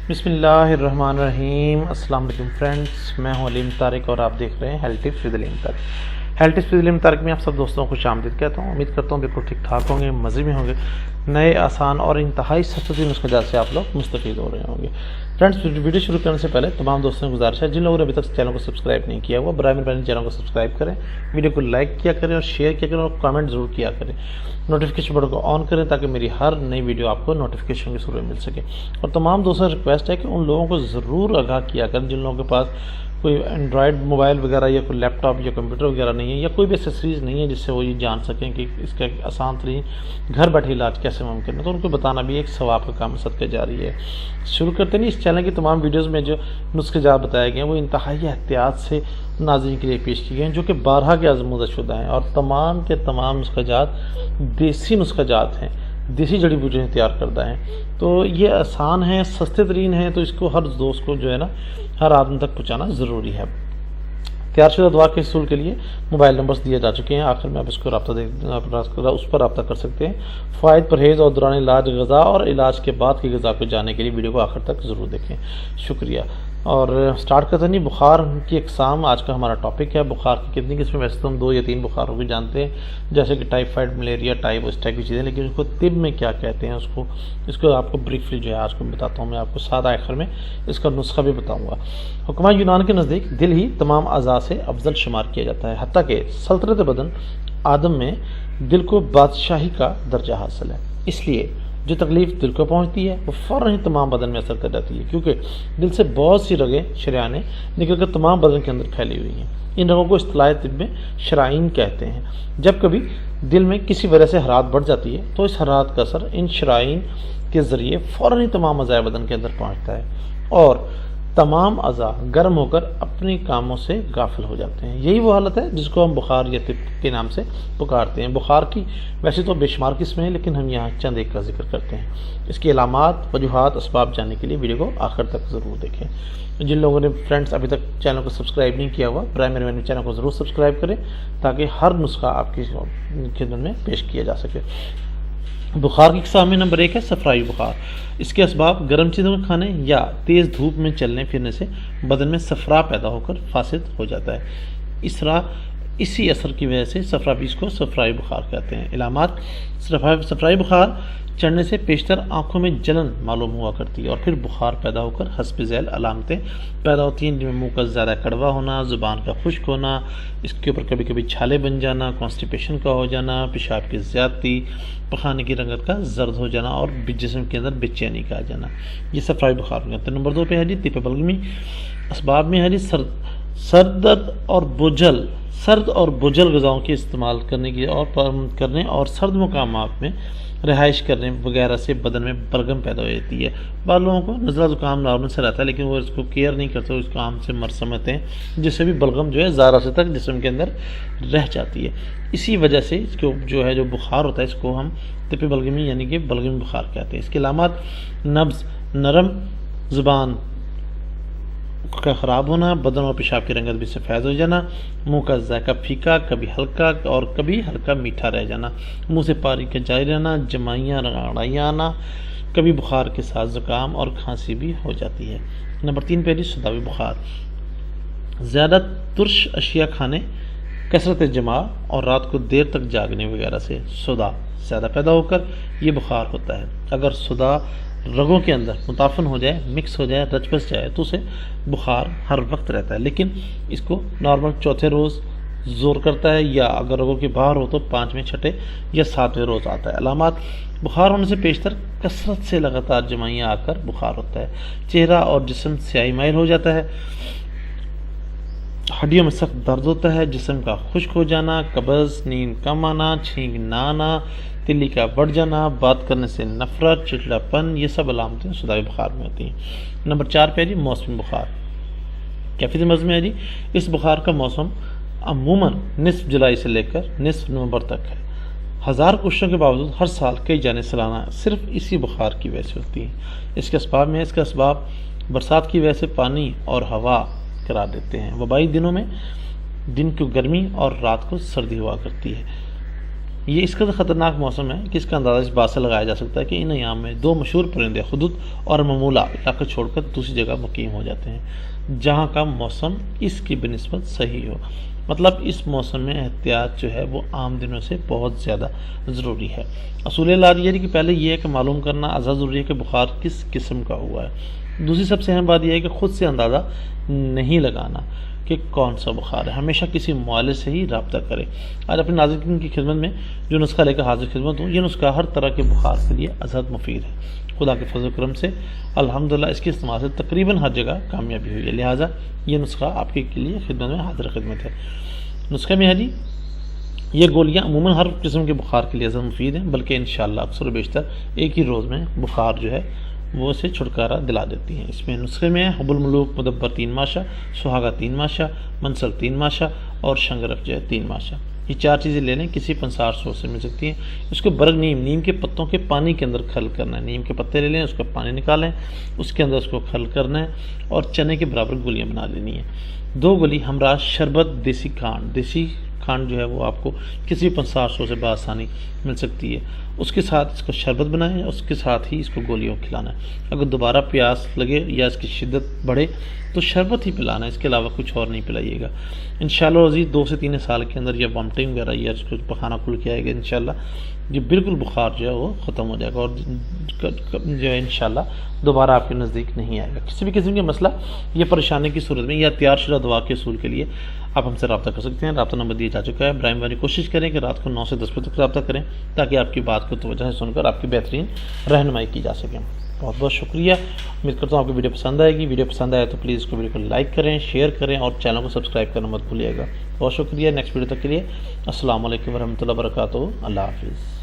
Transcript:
بسم اللہ الرحمن الرحیم۔ السلام علیکم فرینڈس، میں ہوں علیم طارق اور آپ دیکھ رہے ہیں health tips with Aleem Tariq. Health tips with Aleem Tariq میں آپ سب دوستوں کو خوش آمدید کہتا ہوں۔ امید کرتا ہوں بالکل ٹھیک ٹھاک ہوں گے، مزے میں ہوں گے، نئے آسان اور انتہائی سستے نسخے جات سے آپ لوگ مستفید ہو رہے ہوں گے۔ فرینڈس، ویڈیو شروع کرنے سے پہلے تمام دوستوں کو گزارش ہے جن لوگوں نے ابھی تک چینل کو سبسکرائب نہیں کیا ہوا، برائے مہربانی چینل کو سبسکرائب کریں، ویڈیو کو لائک کیا کریں اور شیئر کیا کریں اور کامنٹ ضرور کیا کریں، نوٹیفیکیشن بٹن کو آن کریں تاکہ میری ہر نئی ویڈیو آپ کو نوٹیفیکیشن کے ضرور مل سکے۔ اور تمام دوستوں سے ریکویسٹ ہے کہ ان لوگوں کو ضرور آگاہ کیا کریں جن لوگوں کے پاس کوئی اینڈرائڈ موبائل وغیرہ یا کوئی لیپ ٹاپ یا کمپیوٹر وغیرہ نہیں ہے یا کوئی بھی ایکسیسریز نہیں ہے جس سے وہ یہ جان سکیں کہ اس کا آسان ترین گھر بیٹھے علاج کیسے ممکن ہے، تو ان کو بتانا بھی ایک ثواب کا کام صدقہ جاری ہے۔ شروع کرتے ہیں۔ اس چینل کی تمام ویڈیوز میں جو نسخے جات بتائے گئے ہیں وہ انتہائی احتیاط سے ناظرین کے لیے پیش کیے گئے ہیں جو کہ بارہا کے آزمودہ شدہ ہیں، اور تمام کے تمام نسخے جات دیسی نسخے جات ہیں، دیسی جڑی بوٹیاں تیار کردہ ہیں، تو یہ آسان ہیں، سستے ترین ہیں، تو اس کو ہر دوست کو جو ہے نا ہر آدمی تک پہنچانا ضروری ہے۔ تیار شدہ دوا کے حصول کے لیے موبائل نمبرز دیے جا چکے ہیں، آخر میں آپ اس کو اس پر رابطہ کر سکتے ہیں۔ فوائد، پرہیز اور دوران علاج غذا اور علاج کے بعد کی غذا کو جاننے کے لیے ویڈیو کو آخر تک ضرور دیکھیں۔ شکریہ۔ اور سٹارٹ کرتے ہیں بخار کی اقسام، آج کا ہمارا ٹاپک ہے۔ بخار کی کتنی قسمیں؟ ویسے تو ہم 2 یا 3 بخاروں کو جانتے ہیں، جیسے کہ ٹائیفائڈ، ملیریا، ٹائپ، اس ٹائپ کی چیزیں، لیکن اس کو طب میں کیا کہتے ہیں اس کو آپ کو بریفلی جو ہے آج کو بتاتا ہوں میں آپ کو، سادہ آخر میں اس کا نسخہ بھی بتاؤں گا۔ حکمہ یونان کے نزدیک دل ہی تمام اعضاء سے افضل شمار کیا جاتا ہے، حتیٰ کہ سلطنت بدن آدم میں دل کو بادشاہی کا درجہ حاصل ہے۔ اس لیے جو تکلیف دل کو پہنچتی ہے وہ فوراً ہی تمام بدن میں اثر کر جاتی ہے، کیونکہ دل سے بہت سی رگیں، شریانیں نکل کر تمام بدن کے اندر پھیلی ہوئی ہیں۔ ان رگوں کو اصطلاح طب میں شرائین کہتے ہیں۔ جب کبھی دل میں کسی وجہ سے حرارت بڑھ جاتی ہے تو اس حرارت کا اثر ان شرائین کے ذریعے فوراً ہی تمام اعضاء بدن کے اندر پہنچتا ہے اور تمام اعضاء گرم ہو کر اپنے کاموں سے غافل ہو جاتے ہیں۔ یہی وہ حالت ہے جس کو ہم بخار یا طب کے نام سے پکارتے ہیں۔ بخار کی ویسے تو بے شمار قسمیں ہیں، لیکن ہم یہاں چند ایک کا ذکر کرتے ہیں۔ اس کی علامات، وجوہات، اسباب جاننے کے لیے ویڈیو کو آخر تک ضرور دیکھیں۔ جن لوگوں نے فرینڈس ابھی تک چینل کو سبسکرائب نہیں کیا ہوا، برائے مہربانی چینل کو ضرور سبسکرائب کریں تاکہ ہر نسخہ آپ کی خدمت میں پیش کیا جا سکے۔ بخار کی اقسام میں نمبر 1 ہے صفرائی بخار۔ اس کے اسباب گرم چیزوں کے کھانے یا تیز دھوپ میں چلنے پھرنے سے بدن میں صفرا پیدا ہو کر فاسد ہو جاتا ہے۔ اسی اثر کی وجہ سے صفرابیز کو صفرائی بخار کہتے ہیں۔ علامات: صفرائی بخار چڑھنے سے پیشتر آنکھوں میں جلن معلوم ہوا کرتی ہے اور پھر بخار پیدا ہو کر حسب ذیل علامتیں پیدا ہوتی ہیں، جن میں منہ کا زیادہ کڑوا ہونا، زبان کا خشک ہونا، اس کے اوپر کبھی کبھی چھالے بن جانا، کانسٹیپیشن کا ہو جانا، پیشاب کی زیادتی، پخانے کی رنگت کا زرد ہو جانا اور جسم کے اندر بے چینی کا آ جانا، یہ صفرائی بخار ہو جاتا ہے۔ نمبر 2 پہ ہے جی طب بلغمی۔ اسباب میں ہے جی سرد اور بجل غذاؤں کے استعمال کرنے اور سرد مقامات میں رہائش کرنے وغیرہ سے بدن میں بلغم پیدا ہو جاتی ہے۔ بعض لوگوں کو نزلہ زکام نارمل سے رہتا ہے لیکن وہ اس کو کیئر نہیں کرتے، اس کو عام سے مر سمجھتے ہیں، جس سے بھی بلغم جو ہے زیادہ سے تک جسم کے اندر رہ جاتی ہے۔ اسی وجہ سے اس کو جو ہے جو بخار ہوتا ہے اس کو ہم طب بلغمی یعنی کہ بلغمی بخار کہتے ہیں۔ اس کے علامات: نبض، نرم زبان کا خراب ہونا، بدن اور پیشاب کی رنگت بھی سفید ہو جانا، منہ کا ذائقہ پھیکا، کبھی ہلکا اور کبھی ہلکا میٹھا رہ جانا، منہ سے پانی کا جاری رہنا، جمائیاں رگڑائیاں آنا، کبھی بخار کے ساتھ زکام اور کھانسی بھی ہو جاتی ہے۔ نمبر 3 پہ سوداوی بخار۔ زیادہ ترش اشیاء کھانے، کثرت جماع اور رات کو دیر تک جاگنے وغیرہ سے صدا زیادہ پیدا ہو کر یہ بخار ہوتا ہے۔ اگر صدا رگوں کے اندر متعفن ہو جائے، مکس ہو جائے، رچ بس جائے تو اسے بخار ہر وقت رہتا ہے، لیکن اس کو نارمل چوتھے روز زور کرتا ہے، یا اگر رگوں کے باہر ہو تو 5ویں، 6ٹھے یا 7ویں روز آتا ہے۔ علامات: بخار ہونے سے پیشتر کثرت سے لگاتار جمائیاں آ کر بخار ہوتا ہے، چہرہ اور جسم سیاہی مائل ہو جاتا ہے، ہڈیوں میں سخت درد ہوتا ہے، جسم کا خشک ہو جانا، قبض، نیند کم آنا، چھینک نہ آنا، تلی کا بڑھ جانا، بات کرنے سے نفرت، چڑچڑاپن، یہ سب علامتیں سوداوی بخار میں ہوتی ہیں۔ نمبر 4 پہ ہے جی موسمی بخار۔ کیفیت مرض میں ہے جی اس بخار کا موسم عموماً نصف جولائی سے لے کر نصف نومبر تک ہے۔ ہزار کوششوں کے باوجود ہر سال کئی جانیں سالانہ صرف اسی بخار کی وجہ سے ہوتی ہیں۔ اس کے اسباب میں اس کا اسباب برسات کی وجہ سے پانی اور ہوا قرار دیتے ہیں۔ وبائی دنوں میں دن کو گرمی اور رات کو سردی ہوا کرتی ہے۔ یہ اس قدر خطرناک موسم ہے کہ اس کا اندازہ اس بات سے لگایا جا سکتا ہے کہ ان ایام میں 2 مشہور پرندے خدود اور ممولہ علاقہ چھوڑ کر دوسری جگہ مقیم ہو جاتے ہیں جہاں کا موسم اس کی بنسبت صحیح ہو۔ مطلب اس موسم میں احتیاط جو ہے وہ عام دنوں سے بہت زیادہ ضروری ہے۔ اصول لادیری کہ پہلے یہ ہے کہ معلوم کرنا ازحد ضروری ہے کہ بخار کس قسم کا ہوا ہے۔ دوسری سب سے اہم بات یہ ہے کہ خود سے اندازہ نہیں لگانا کہ کون سا بخار ہے، ہمیشہ کسی معالج سے ہی رابطہ کریں۔ آج اپنے ناظرین کی خدمت میں جو نسخہ لے کر حاضر خدمت ہوں، یہ نسخہ ہر طرح کے بخار کے لیے ازحد مفید ہے۔ خدا کے فضل و کرم سے الحمدللہ اس کے استعمال سے تقریباً ہر جگہ کامیابی ہوئی ہے، لہٰذا یہ نسخہ آپ کے لیے خدمت میں حاضر خدمت ہے۔ نسخے میں ہے جی، یہ گولیاں عموماً ہر قسم کے بخار کے لیے ازحد مفید ہیں، بلکہ انشاءاللہ اکثر و بیشتر ایک ہی روز میں بخار جو ہے وہ سے چھٹکارا دلا دیتی ہیں۔ اس میں نسخے میں حب الملوک مدبر 3 ماشا، سہاگا 3 ماشا، منسل 3 ماشا اور شنگرف جو ہے 3 ماشا، یہ 4 چیزیں لے لیں، کسی پنسار سورس سے مل سکتی ہیں۔ اس کو برگ نیم کے پتوں کے پانی کے اندر کھل کرنا ہے، نیم کے پتے لے لیں، اس کا پانی نکالیں، اس کے اندر اس کو کھل کرنا ہے اور چنے کے برابر گولیاں بنا لینی ہیں۔ 2 گولی ہمراہ شربت دیسی کھانڈ جو ہے وہ آپ کو کسی پنسار سو سے بآسانی مل سکتی ہے، اس کے ساتھ اس کا شربت بنائیں، اس کے ساتھ ہی اس کو گولیوں کھلانا ہے۔ اگر دوبارہ پیاس لگے یا اس کی شدت بڑھے تو شربت ہی پلانا ہے، اس کے علاوہ کچھ اور نہیں پلائیے گا۔ انشاءاللہ عزیز 2 سے 3 سال کے اندر یہ وامٹنگ وغیرہ یا اس کو پخانہ کھل کے آئے گا، انشاءاللہ یہ بالکل بخار جو ہے وہ ختم ہو جائے گا اور جو ہے انشاءاللہ دوبارہ آپ کے نزدیک نہیں آئے گا۔ کسی بھی قسم کے مسئلہ یا پریشانی کی صورت میں یا تیار شدہ دوا کے اصول کے لیے آپ ہم سے رابطہ کر سکتے ہیں۔ رابطہ نمبر دیا جا چکا ہے۔ برائم والی کوشش کریں کہ رات کو 9 سے 10 بجے تک رابطہ کریں تاکہ آپ کی بات کو توجہ سے سن کر آپ کی بہترین رہنمائی کی جا سکے۔ بہت بہت شکریہ، امید کرتا ہوں آپ کو ویڈیو پسند آئے گی۔ ویڈیو پسند آئے تو پلیز اس کو ویڈیو کو لائک کریں، شیئر کریں اور چینل کو سبسکرائب کرنا مت بھولیے گا۔ بہت شکریہ۔ نیکسٹ ویڈیو تک کے لیے السلام علیکم ورحمۃ اللہ وبرکاتہ۔ اللہ حافظ۔